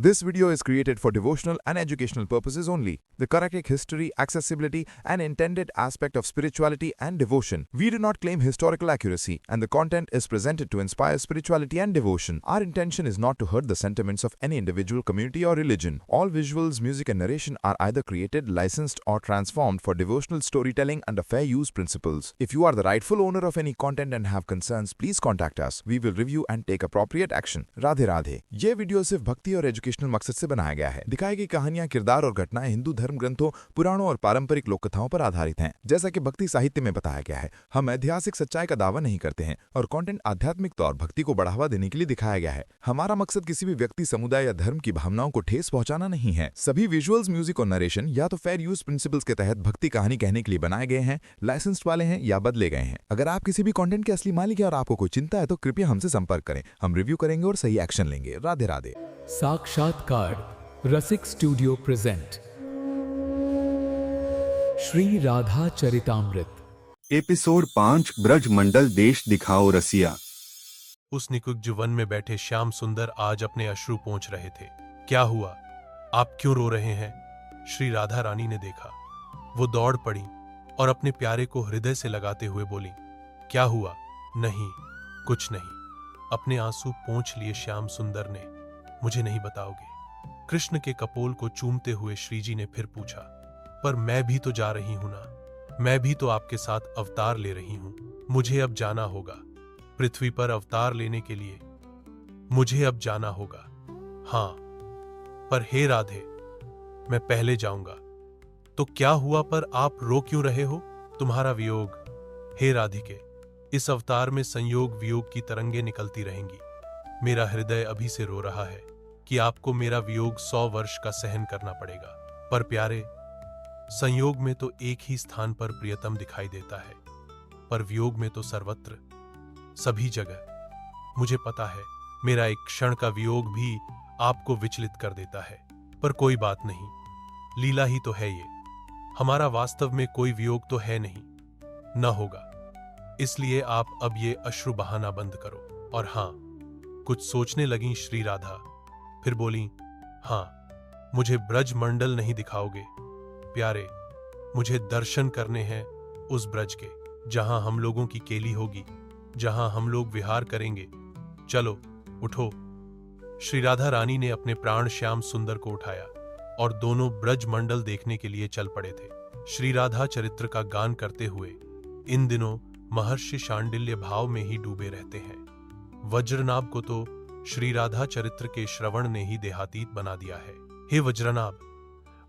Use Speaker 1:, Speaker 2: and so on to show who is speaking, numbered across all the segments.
Speaker 1: This video is created for devotional and educational purposes only. The correct history, accessibility, and intended aspect of spirituality and devotion. We do not claim historical accuracy, and the content is presented to inspire spirituality and devotion. Our intention is not to hurt the sentiments of any individual, community, or religion. All visuals, music, and narration are either created, licensed, or transformed for devotional storytelling under fair use principles. If you are the rightful owner of any content and have concerns, please contact us. We will review and take appropriate action. Radhe Radhe. ये video सिर्फ भक्ति और educational मकसद से बनाया गया है। दिखाई गई कहानियां, किरदार और घटनाएं हिंदू धर्म ग्रंथों, पुराणों और पारंपरिक लोक कथाओं पर आधारित हैं। जैसा कि भक्ति साहित्य में बताया गया है, हम ऐतिहासिक सच्चाई का दावा नहीं करते हैं और कंटेंट आध्यात्मिक तौर भक्ति को बढ़ावा देने के लिए दिखाया गया है। हमारा मकसद किसी भी व्यक्ति, समुदाय या धर्म की भावनाओं को ठेस पहुंचाना नहीं है। सभी विजुअल्स, म्यूजिक और नरेशन या तो फेयर यूज प्रिंसिपल्स के तहत भक्ति कहानी कहने के लिए बनाए गए हैं, लाइसेंस्ड वाले हैं या बदले गए हैं। अगर आप किसी भी कंटेंट के असली मालिक हैं और आपको कोई चिंता है तो कृपया हमसे संपर्क करें। हम रिव्यू करेंगे और सही एक्शन लेंगे। राधे राधे।
Speaker 2: साक्षात्कार Rasik studio present Shri Radha Charitamrit
Speaker 3: episode 5 Braj मंडल देश दिखाओ रसिया।
Speaker 4: उस निकुंज वन में बैठे श्याम सुंदर आज अपने अश्रु पोंछ रहे थे। क्या हुआ? आप क्यों रो रहे हैं? श्री राधा रानी ने देखा। वो दौड़ पड़ी और अपने प्यारे को हृदय से लगाते हुए बोली, क्या हुआ? नहीं, कुछ नहीं। अपने आंसू पोंछ लिए श्याम सुंदर ने। मुझे नहीं बताओगे? कृष्ण के कपोल को चूमते हुए श्रीजी ने फिर पूछा। पर मैं भी तो जा रही हूं ना, मैं भी तो आपके साथ अवतार ले रही हूं। मुझे अब जाना होगा पृथ्वी पर अवतार लेने के लिए। मुझे अब जाना होगा। हां, पर हे राधे, मैं पहले जाऊंगा। तो क्या हुआ? पर आप रो क्यों रहे हो? तुम्हारा वियोग। हे राधिके, इस अवतार में संयोग वियोग की तरंगे निकलती रहेंगी। मेरा हृदय अभी से रो रहा है कि आपको मेरा वियोग 100 वर्ष का सहन करना पड़ेगा। पर प्यारे, संयोग में तो एक ही स्थान पर प्रियतम दिखाई देता है, पर वियोग में तो सर्वत्र, सभी जगह। मुझे पता है मेरा एक क्षण का वियोग भी आपको विचलित कर देता है, पर कोई बात नहीं, लीला ही तो है ये। हमारा वास्तव में कोई वियोग तो है नहीं, न होगा। इसलिए आप अब ये अश्रु बहाना बंद करो। और हां, कुछ सोचने लगी श्री राधा, फिर बोली, हां, मुझे ब्रज मंडल नहीं दिखाओगे? प्यारे, मुझे दर्शन करने हैं उस ब्रज के, जहां हम लोगों की केली होगी, जहां हम लोग विहार करेंगे। चलो उठो। श्री राधा रानी ने अपने प्राण श्याम सुंदर को उठाया और दोनों ब्रज मंडल देखने के लिए चल पड़े थे। श्री राधा चरित्र का गान करते हुए इन दिनों महर्षि शांडिल्य भाव में ही डूबे रहते हैं। वज्रनाभ को तो श्री राधा चरित्र के श्रवण ने ही देहातीत बना दिया है। हे वज्रनाभ,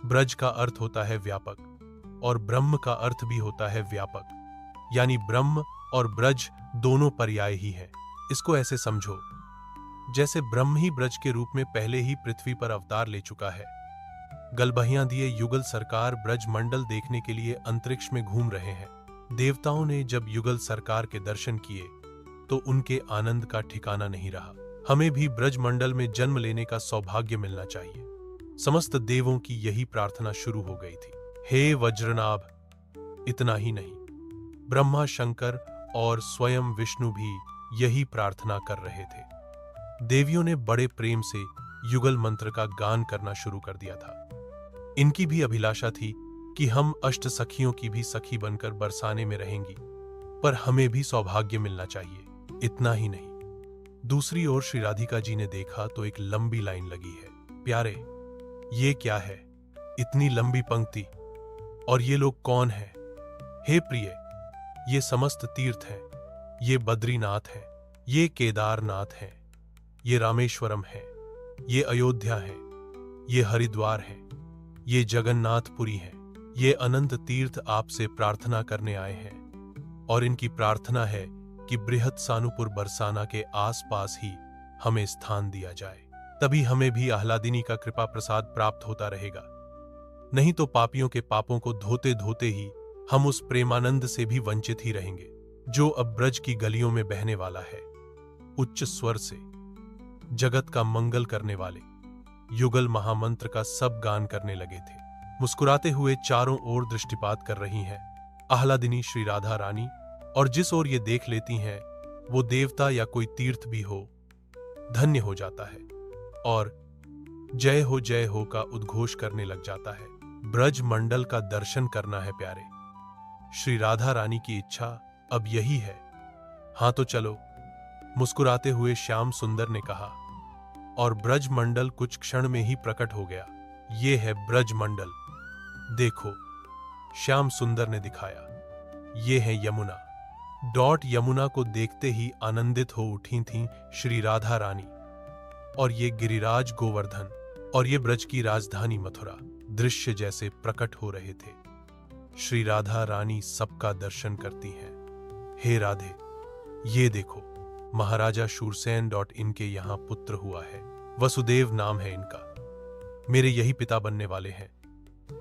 Speaker 4: ब्रज का अर्थ होता है व्यापक और ब्रह्म का अर्थ भी होता है व्यापक, यानी ब्रह्म और ब्रज दोनों पर्याय ही हैं। इसको ऐसे समझो जैसे ब्रह्म ही ब्रज के रूप में पहले ही पृथ्वी पर अवतार ले चुका है। गलबहियां दिए युगल सरकार ब्रज मंडल देखने के लिए अंतरिक्ष में घूम रहे हैं। देवताओं ने जब युगल सरकार के दर्शन किए तो उनके आनंद का ठिकाना नहीं रहा। हमें भी ब्रज मंडल में जन्म लेने का सौभाग्य मिलना चाहिए। समस्त देवों की यही प्रार्थना शुरू हो गई थी। हे वज्रनाभ, इतना ही नहीं, ब्रह्मा, शंकर और स्वयं विष्णु भी यही प्रार्थना कर रहे थे। देवियों ने बड़े प्रेम से युगल मंत्र का गान करना शुरू कर दिया था। इनकी भी अभिलाषा थी कि हम अष्ट सखियों की भी सखी बनकर बरसाने में रहेंगी, पर हमें भी सौभाग्य मिलना चाहिए। इतना ही नहीं, दूसरी ओर श्री राधिका जी ने देखा तो एक लंबी लाइन लगी है। प्यारे, ये क्या है? इतनी लंबी पंक्ति, और ये लोग कौन हैं? हे प्रिय, ये समस्त तीर्थ हैं, ये बद्रीनाथ है, ये केदारनाथ है, ये रामेश्वरम है, ये अयोध्या है, ये हरिद्वार है, ये जगन्नाथपुरी है। ये अनंत तीर्थ आपसे प्रार्थना करने आए हैं और इनकी प्रार्थना है कि बृहत सानुपुर बरसाना के आसपास ही हमें स्थान दिया जाए। तभी हमें भी आह्लादिनी का कृपा प्रसाद प्राप्त होता रहेगा। नहीं तो पापियों के पापों को धोते धोते ही हम उस प्रेमानंद से भी वंचित ही रहेंगे जो अब ब्रज की गलियों में बहने वाला है। उच्च स्वर से जगत का मंगल करने वाले युगल महामंत्र का सब गान करने लगे थे। मुस्कुराते हुए चारों ओर दृष्टिपात कर रही हैं आह्लादिनी श्री राधा रानी, और जिस ओर ये देख लेती हैं वो देवता या कोई तीर्थ भी हो, धन्य हो जाता है। और जय हो का उद्घोष करने लग जाता है। ब्रज मंडल का दर्शन करना है प्यारे। श्री राधा रानी की इच्छा अब यही है। हाँ तो चलो, मुस्कुराते हुए श्याम सुंदर ने कहा, और ब्रज मंडल कुछ क्षण में ही प्रकट हो गया। ये है ब्रज मंडल, देखो, श्याम सुंदर ने दिखाया। ये है यमुना। यमुना को देखते ही आनंदित हो उठी थीं श्री राधा रानी। और ये गिरिराज गोवर्धन और ये ब्रज की राजधानी मथुरा दृश्य जैसे प्रकट हो रहे थे। श्री राधा रानी सबका दर्शन करती हैं। हे राधे, ये देखो, महाराजा शूरसेन इनके यहाँ पुत्र हुआ है। वसुदेव नाम है इनका। मेरे यही पिता बनने वाले हैं।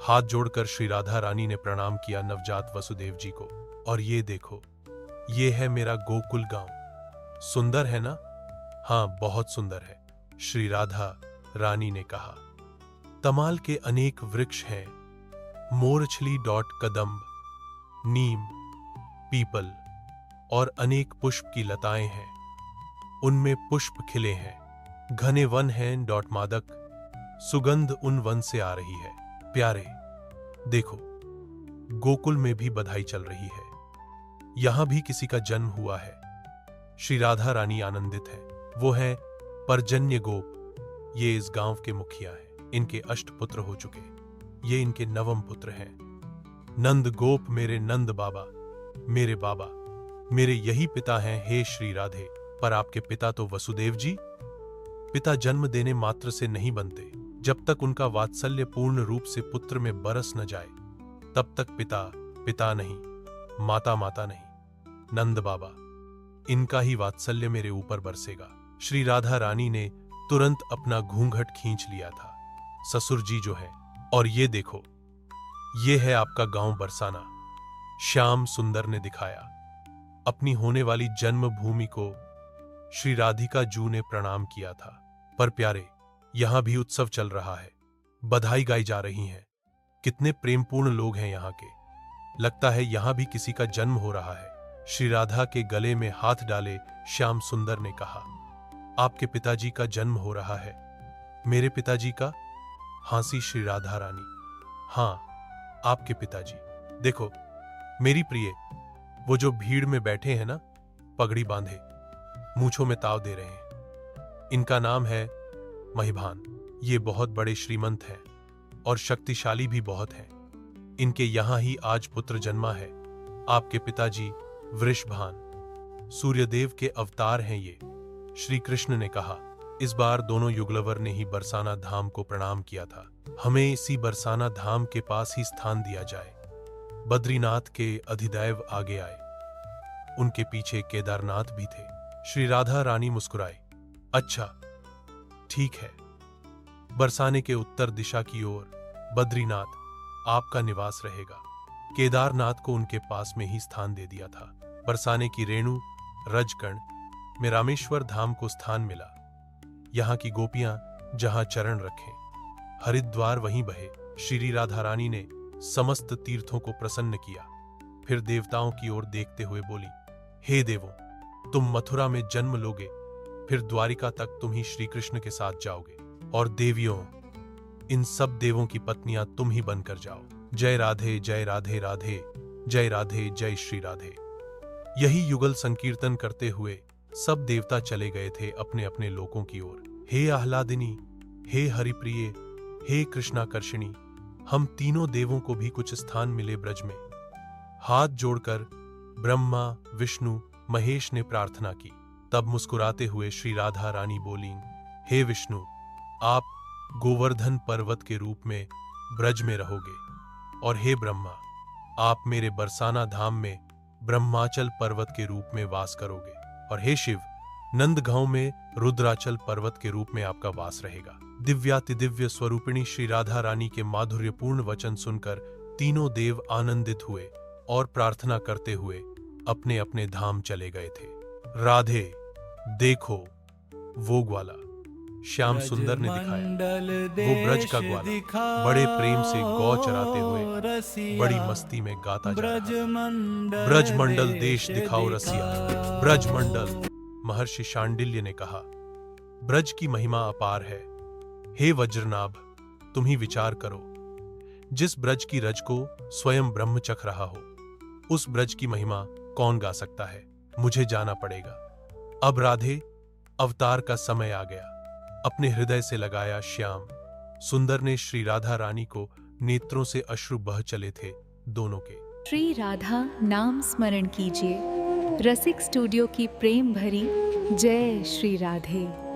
Speaker 4: हाथ जोड़कर श्री राधा रानी ने प्रणाम किया नवजात वसुदेव जी को। और ये देखो, ये है मेरा गोकुल गांव। सुंदर है ना? हाँ, बहुत सुंदर है, श्री राधा रानी ने कहा। तमाल के अनेक वृक्ष हैं, मोरछली कदम्ब, नीम, पीपल और अनेक पुष्प की लताएं हैं। उनमें पुष्प खिले हैं। घने वन हैं मादक, सुगंध उन वन से आ रही है। प्यारे, देखो, गोकुल में भी बधाई चल रही है। यहां भी किसी का जन्म हुआ है। श्री राधा रानी आनंदित है। वो है पर्जन्य गोप। ये इस गांव के मुखिया हैं। इनके 8 पुत्र हो चुके। ये इनके 9वें पुत्र हैं। नंद गोप, मेरे नंद बाबा, मेरे बाबा, मेरे यही पिता हैं। हे श्री राधे, पर आपके पिता तो वसुदेव जी। पिता जन्म देने मात्र से नहीं बनते। जब तक उनका वात्सल्य पूर्ण रूप से पुत्र में बरस न जाए, तब तक पिता पिता नहीं, माता माता नहीं। नंद बाबा, इनका ही वात्सल्य मेरे ऊपर बरसेगा। श्री राधा रानी ने तुरंत अपना घूंघट खींच लिया था। ससुर जी जो है, और ये देखो, ये है आपका गांव बरसाना। श्याम सुंदर ने दिखाया। अपनी होने वाली जन्मभूमि को श्री राधिका जू ने प्रणाम किया था। पर प्यारे, यहां भी उत्सव चल रहा है। बधाई गाई जा रही हैं। कितने प्रेमपूर्ण लोग हैं यहाँ के। लगता है यहां भी किसी का जन्म हो रहा है। श्री राधा के गले में हाथ डाले श्याम सुंदर ने कहा, आपके पिताजी का जन्म हो रहा है। मेरे पिताजी का? हांसी श्री राधा रानी। हाँ, आपके पिताजी। देखो मेरी प्रिय, वो जो भीड़ में बैठे हैं ना, पगड़ी बांधे, मूंछों में ताव दे रहे हैं, इनका नाम है महिभान। ये बहुत बड़े श्रीमंत हैं और शक्तिशाली भी बहुत हैं। इनके यहां ही आज पुत्र जन्मा है। आपके पिताजी वृषभान, सूर्यदेव के अवतार हैं ये। श्री कृष्ण ने कहा। इस बार दोनों युगलवर ने ही बरसाना धाम को प्रणाम किया था। हमें इसी बरसाना धाम के पास ही स्थान दिया जाए। बद्रीनाथ के अधिदैव आगे आए, उनके पीछे केदारनाथ भी थे। श्री राधा रानी मुस्कुराई। अच्छा, ठीक है। बरसाने के उत्तर दिशा की ओर बद्रीनाथ आपका निवास रहेगा। केदारनाथ को उनके पास में ही स्थान दे दिया था। बरसाने की रेणु रजकण में रामेश्वर धाम को स्थान मिला। यहाँ की गोपियां जहां चरण रखें, हरिद्वार वहीं बहे। श्री राधा रानी ने समस्त तीर्थों को प्रसन्न किया। फिर देवताओं की ओर देखते हुए बोली, हे देवों, तुम मथुरा में जन्म लोगे, फिर द्वारिका तक तुम ही श्री कृष्ण के साथ जाओगे। और देवियों, इन सब देवों की पत्नियां तुम ही बनकर जाओ। जय राधे, जय राधे राधे, जय राधे, जय श्री राधे। यही युगल संकीर्तन करते हुए सब देवता चले गए थे अपने अपने लोकों की ओर। हे आह्लादिनी, हे हरिप्रिय, हे कृष्णाकर्षिणी, हम तीनों देवों को भी कुछ स्थान मिले ब्रज में। हाथ जोड़कर ब्रह्मा, विष्णु, महेश ने प्रार्थना की। तब मुस्कुराते हुए श्री राधा रानी बोली, हे विष्णु, आप गोवर्धन पर्वत के रूप में ब्रज में रहोगे। और हे ब्रह्मा, आप मेरे बरसाना धाम में ब्रह्माचल पर्वत के रूप में वास करोगे। और हे शिव, नंदगांव में रुद्राचल पर्वत के रूप में आपका वास रहेगा। दिव्यातिदिव्य स्वरूपिणी श्री राधा रानी के माधुर्यपूर्ण वचन सुनकर तीनों देव आनंदित हुए और प्रार्थना करते हुए अपने अपने धाम चले गए थे। राधे, देखो वो ग्वाला श्याम सुंदर ने दिखाया। वो ब्रज का ग्वाला बड़े प्रेम से गौ चराते हुए बड़ी मस्ती में गाता जा रहा था। ब्रज मंडल देश दिखाओ रसिया। ब्रज मंडल, महर्षि शांडिल्य ने कहा, ब्रज की महिमा अपार है। हे वज्रनाभ, तुम ही विचार करो। जिस ब्रज की रज को स्वयं ब्रह्म चख रहा हो, उस ब्रज की महिमा कौन गा सकता है? मुझे जाना पड़ेगा। अब राधे, अवतार का समय आ गया। अपने हृदय से लगाया श्याम। सुंदर ने श्री राधा रानी को नेत्रों से अश्रु बह चले थे दोनों के।
Speaker 5: श्री राधा नाम स्मरण कीजिए। रसिक स्टूडियो की प्रेम भरी जय श्री राधे।